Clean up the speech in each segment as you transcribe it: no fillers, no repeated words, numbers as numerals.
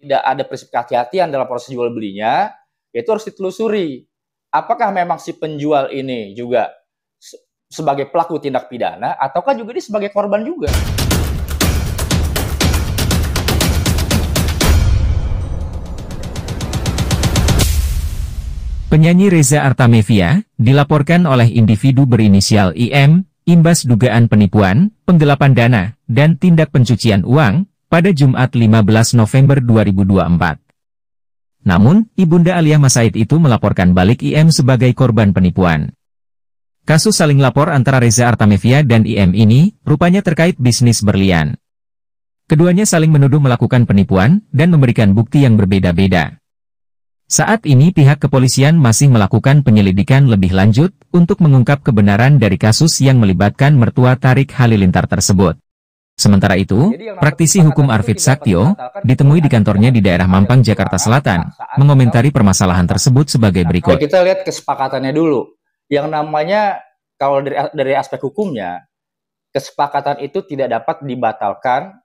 tidak ada prinsip kehati-hatian dalam proses jual belinya, itu harus ditelusuri. Apakah memang si penjual ini juga sebagai pelaku tindak pidana, ataukah juga dia sebagai korban juga? Penyanyi Reza Artamevia dilaporkan oleh individu berinisial IM, imbas dugaan penipuan, penggelapan dana, dan tindak pencucian uang, pada Jumat 15 November 2024. Namun, Ibunda Alia Mas Said itu melaporkan balik IM sebagai korban penipuan. Kasus saling lapor antara Reza Artamevia dan IM ini, rupanya terkait bisnis berlian. Keduanya saling menuduh melakukan penipuan, dan memberikan bukti yang berbeda-beda. Saat ini pihak kepolisian masih melakukan penyelidikan lebih lanjut untuk mengungkap kebenaran dari kasus yang melibatkan mertua Tarik Halilintar tersebut. Sementara itu, praktisi hukum Arvid Saktio ditemui di kantornya di daerah Mampang, Jakarta Selatan, mengomentari permasalahan tersebut sebagai berikut. Kita lihat kesepakatannya dulu. Yang namanya, kalau dari aspek hukumnya, kesepakatan itu tidak dapat dibatalkan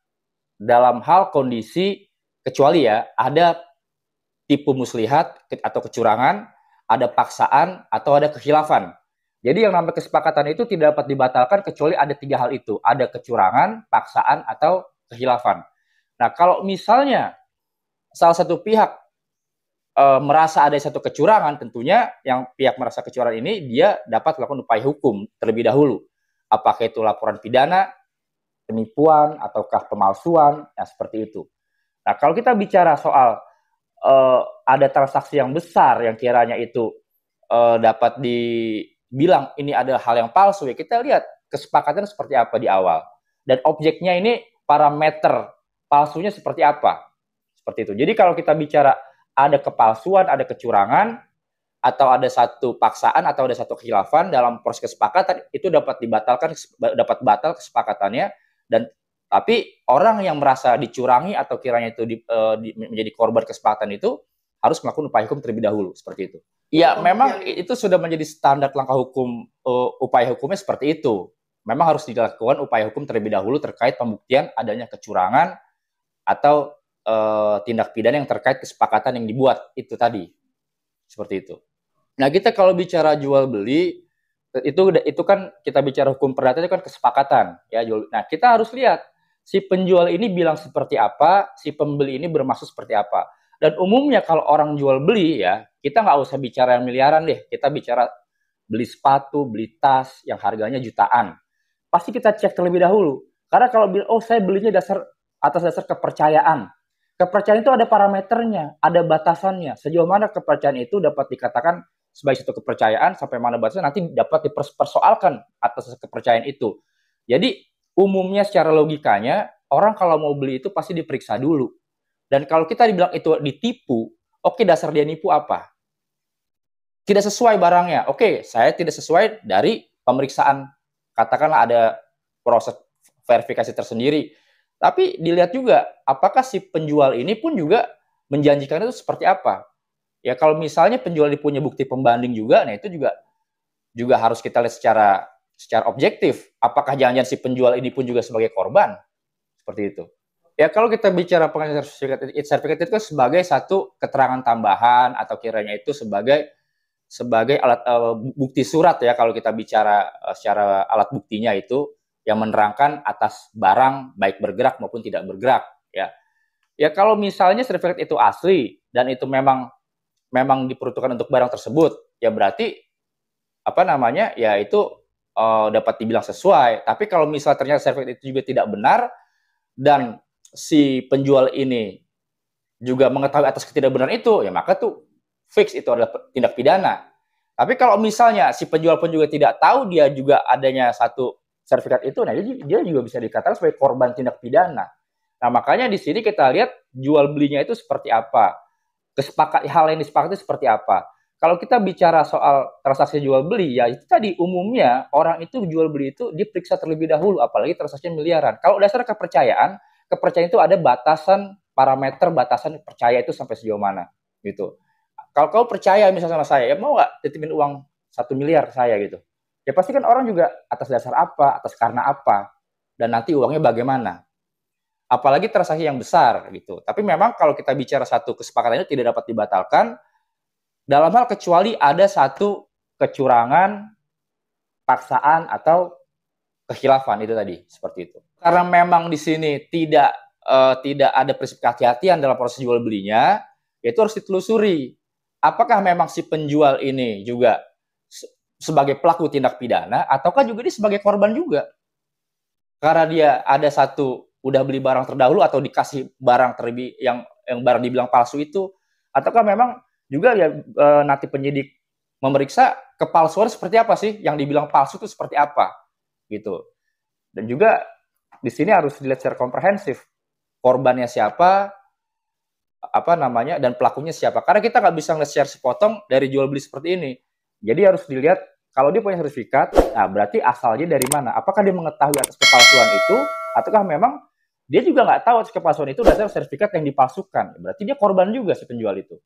dalam hal kondisi, kecuali ya, ada tipu muslihat atau kecurangan, ada paksaan, atau ada kekhilafan. Jadi yang namanya kesepakatan itu tidak dapat dibatalkan kecuali ada 3 hal itu. Ada kecurangan, paksaan, atau kekhilafan. Nah, kalau misalnya salah satu pihak merasa ada satu kecurangan, tentunya yang pihak merasa kecurangan ini, dia dapat melakukan upaya hukum terlebih dahulu. Apakah itu laporan pidana, penipuan, ataukah pemalsuan, ya seperti itu. Nah, kalau kita bicara soal ada transaksi yang besar yang kiranya itu dapat dibilang ini ada hal yang palsu, ya kita lihat kesepakatan seperti apa di awal. Dan objeknya ini parameter palsunya seperti apa. Seperti itu. Jadi kalau kita bicara ada kepalsuan, ada kecurangan, atau ada satu paksaan, atau ada satu kekhilafan dalam proses kesepakatan, itu dapat dibatalkan, dapat batal kesepakatannya. Dan tapi orang yang merasa dicurangi atau kiranya itu menjadi korban kesepakatan itu harus melakukan upaya hukum terlebih dahulu, seperti itu. Ya, memang itu sudah menjadi standar langkah hukum, upaya hukumnya seperti itu. Memang harus dilakukan upaya hukum terlebih dahulu terkait pembuktian adanya kecurangan atau tindak pidana yang terkait kesepakatan yang dibuat itu tadi. Seperti itu. Nah, kita kalau bicara jual beli, itu kan kita bicara hukum perdata itu kan kesepakatan. Ya, nah, kita harus lihat si penjual ini bilang seperti apa, si pembeli ini bermaksud seperti apa. Dan umumnya kalau orang jual beli ya, kita nggak usah bicara yang miliaran deh. Kita bicara beli sepatu, beli tas yang harganya jutaan. Pasti kita cek terlebih dahulu. Karena kalau bilang, oh saya belinya atas dasar kepercayaan. Kepercayaan itu ada parameternya, ada batasannya. Sejauh mana kepercayaan itu dapat dikatakan sebagai satu kepercayaan, sampai mana batasnya nanti dapat dipersoalkan atas kepercayaan itu. Jadi umumnya secara logikanya, orang kalau mau beli itu pasti diperiksa dulu. Dan kalau kita dibilang itu ditipu, oke, dasar dia nipu apa? Tidak sesuai barangnya. Oke, saya tidak sesuai dari pemeriksaan. Katakanlah ada proses verifikasi tersendiri. Tapi dilihat juga, apakah si penjual ini pun juga menjanjikan itu seperti apa? Ya kalau misalnya penjual ini punya bukti pembanding juga, nah itu juga harus kita lihat secara objektif. Apakah jangan-jangan si penjual ini pun juga sebagai korban? Seperti itu. Ya kalau kita bicara penghasilan sertifikat itu sebagai satu keterangan tambahan atau kiranya itu sebagai alat bukti surat ya, kalau kita bicara secara alat buktinya itu yang menerangkan atas barang baik bergerak maupun tidak bergerak ya. Ya kalau misalnya sertifikat itu asli dan itu memang diperuntukkan untuk barang tersebut, ya berarti apa namanya? Ya itu dapat dibilang sesuai. Tapi kalau misalnya ternyata sertifikat itu juga tidak benar dan si penjual ini juga mengetahui atas ketidakbenaran itu, ya maka tuh fix itu adalah tindak pidana. Tapi kalau misalnya si penjual pun juga tidak tahu dia juga adanya satu sertifikat itu, nah dia juga bisa dikatakan sebagai korban tindak pidana. Nah, makanya di sini kita lihat jual belinya itu seperti apa. Hal yang disepakati seperti apa. Kalau kita bicara soal transaksi jual beli, ya itu tadi umumnya orang itu jual beli itu diperiksa terlebih dahulu, apalagi transaksi miliaran. Kalau dasar kepercayaan itu ada batasan parameter, batasan percaya itu sampai sejauh mana gitu. Kalau kau percaya misalnya sama saya, ya mau nggak titipin uang 1 miliar ke saya gitu. Ya pasti kan orang juga atas dasar apa, atas karena apa, dan nanti uangnya bagaimana. apalagi transaksi yang besar gitu. Tapi memang kalau kita bicara satu kesepakatan itu tidak dapat dibatalkan dalam hal kecuali ada satu kecurangan, paksaan atau kekhilafan itu tadi seperti itu. Karena memang di sini tidak ada prinsip kehati-hatian dalam proses jual belinya, yaitu harus ditelusuri. Apakah memang si penjual ini juga sebagai pelaku tindak pidana, ataukah juga dia sebagai korban juga? Karena dia ada satu udah beli barang terdahulu atau dikasih barang terlebih yang barang dibilang palsu itu, ataukah memang juga ya nanti penyidik memeriksa kepalsuan seperti apa sih, yang dibilang palsu itu seperti apa gitu. Dan juga di sini harus dilihat secara komprehensif korbannya siapa, apa namanya, dan pelakunya siapa. Karena kita nggak bisa nge-share sepotong dari jual beli seperti ini. Jadi harus dilihat kalau dia punya sertifikat, nah berarti asalnya dari mana? Apakah dia mengetahui atas kepalsuan itu, ataukah memang dia juga nggak tahu atas kepalsuan itu dasar sertifikat yang dipalsukan? Berarti dia korban juga si penjual itu.